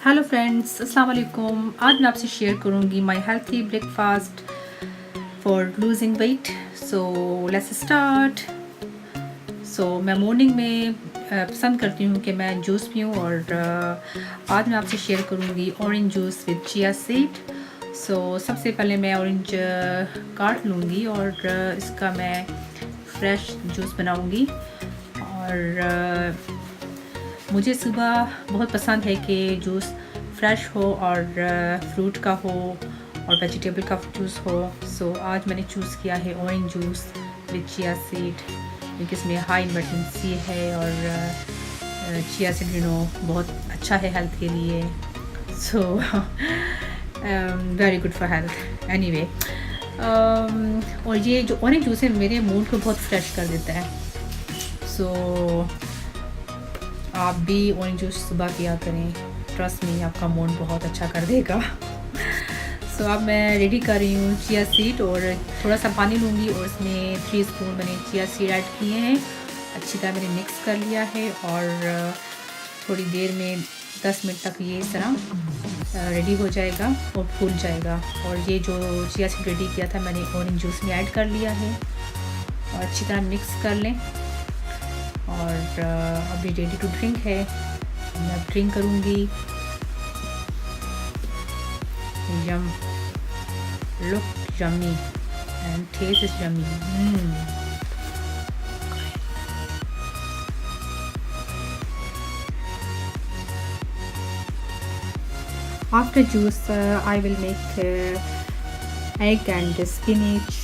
Hello friends, अस्सलाम वालेकुम। आज मैं आपसे शेयर करूंगी my healthy breakfast for losing weight. So let's start. मैं मॉर्निंग में पसंद करती हूँ कि मैं जूस पीऊँ और आज मैं आपसे शेयर करूँगी orange juice with chia seed. सबसे पहले मैं ऑरेंज काट लूँगी और इसका मैं फ्रेश जूस बनाऊँगी। और मुझे सुबह बहुत पसंद है कि जूस फ्रेश हो और फ्रूट का हो और वेजिटेबल का जूस हो। आज मैंने चूज़ किया है orange juice with chia seed, क्योंकि इसमें हाई विटामिन सी है और चिया सीड बहुत अच्छा है हेल्थ के लिए। Very good for health anyway. और ये जो ऑरेंज जूस है मेरे मूड को बहुत फ्रेश कर देता है। आप भी ऑरेंज जूस सुबह पिया करें, ट्रस्ट मी आपका मूड बहुत अच्छा कर देगा। अब मैं रेडी कर रही हूँ चिया सीड और थोड़ा सा पानी लूँगी और इसमें 3 स्पून मैंने चिया सीड ऐड किए हैं। अच्छी तरह मैंने मिक्स कर लिया है और थोड़ी देर में 10 मिनट तक ये इस तरह रेडी हो जाएगा और फूल जाएगा। और ये जो चिया सीड रेडी किया था मैंने ऑरेंज जूस में ऐड कर लिया है और अच्छी तरह मिक्स कर लें। और अभी रेडी टू ड्रिंक है, मैं ड्रिंक करूँगी। Yum, look yummy and taste is yummy. After juice, I will make egg and spinach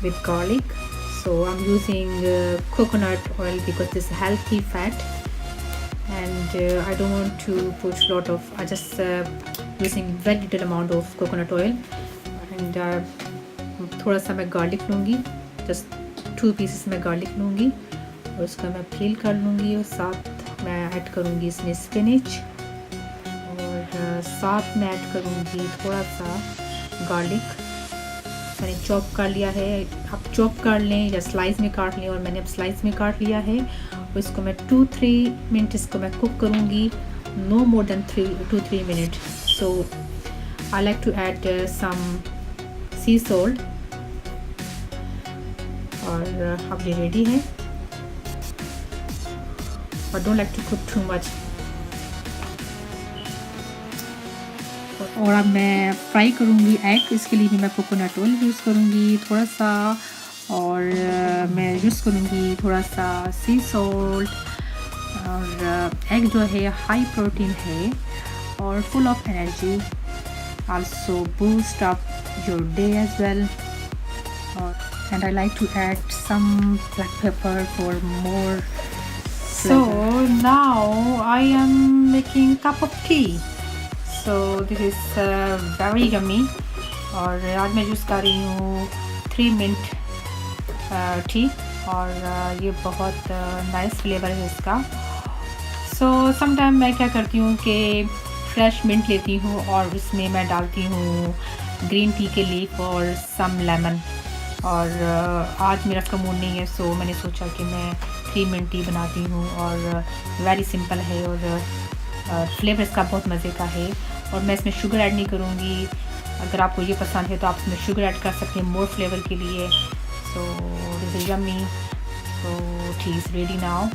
with garlic. So I'm using coconut oil because it's healthy fat, and I don't want to put a lot of. I just using very little amount of coconut oil, and थोड़ा सा मैं garlic लूँगी, just 2 pieces मैं garlic लूँगी और उसका मैं पील कर लूँगी और साथ मैं ऐड करूँगी इसमें spinach और साथ में ऐड करूँगी थोड़ा सा garlic। मैंने चॉप कर लिया है, आप चॉप कर लें या स्लाइस में काट लें, और मैंने अब स्लाइस में काट लिया है। और इसको मैं 2-3 मिनट इसको मैं कुक करूँगी, no more than 2-3 minute. So I like to add some sea salt. और अब ये रेडी है और don't like to cook too much. और अब मैं फ्राई करूँगी एग, इसके लिए भी मैं कोकोनट ऑयल यूज़ करूँगी थोड़ा सा, और मैं यूज़ करूँगी थोड़ा सा सी सॉल्ट। और एग जो है हाई प्रोटीन है और full of energy, also boost up your day as well. And I like to add some black pepper for more. So now I am making cup of tea. So this is very yummy। और आज मैं use कर रही हूँ 3 minute T और ये बहुत nice flavour है इसका। समटाइम मैं क्या करती हूँ कि फ्रेश मिंट लेती हूँ और इसमें मैं डालती हूँ ग्रीन टी के लीफ और सम लेमन। और आज मेरा का मूड नहीं है, सो मैंने सोचा कि मैं 3 मिनट टी बनाती हूँ और वेरी सिंपल है और फ्लेवर इसका बहुत मज़े का है। और मैं इसमें शुगर ऐड नहीं करूँगी, अगर आपको ये पसंद है तो आप इसमें शुगर ऐड कर सकते हैं मोर फ्लेवर के लिए। So this is yummy. So T is ready now.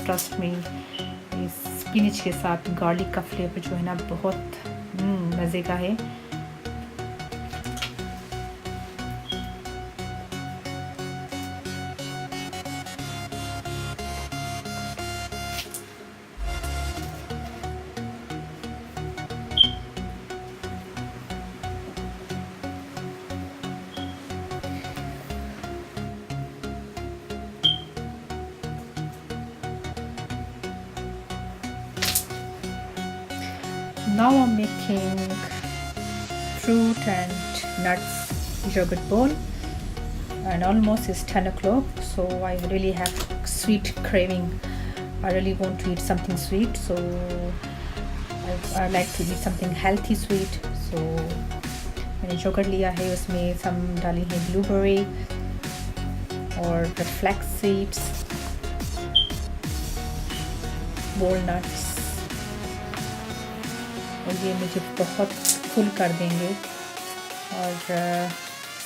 Trust me, इस स्पिनच के साथ गार्लिक का फ्लेवर जो है ना बहुत मज़े का है। Now I'm making fruit and nuts yogurt bowl, and almost it's 10 o'clock, so I really have sweet craving. I really want to eat something sweet, so I like to eat something healthy sweet. So मैंने yogurt लिया है, उसमें सम डाली है blueberry और flax seeds, walnuts, और ये मुझे बहुत फुल कर देंगे, और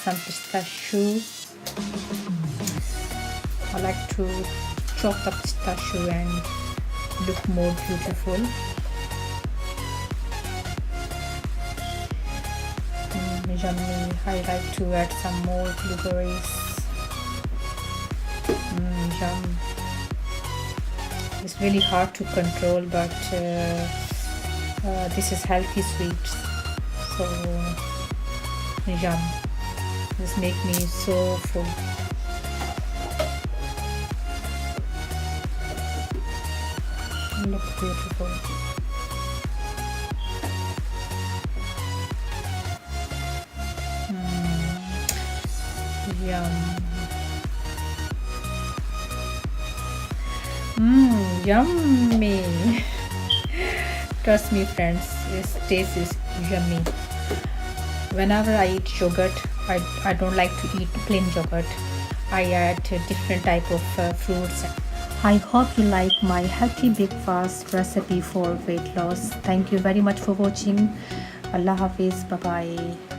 some pistachio. I like to chop the pistachio and look more beautiful. Yummy. I like to add some more blueberries. Yum. It's really hard to control, but this is healthy sweets, so yum. This make me so full. Look beautiful. Yum. Yummy. Trust me friends, this taste is yummy. Whenever I eat yogurt, I don't like to eat plain yogurt. I add different type of fruits. I hope you like my healthy breakfast recipe for weight loss. Thank you very much for watching. Allah Hafiz. Bye bye.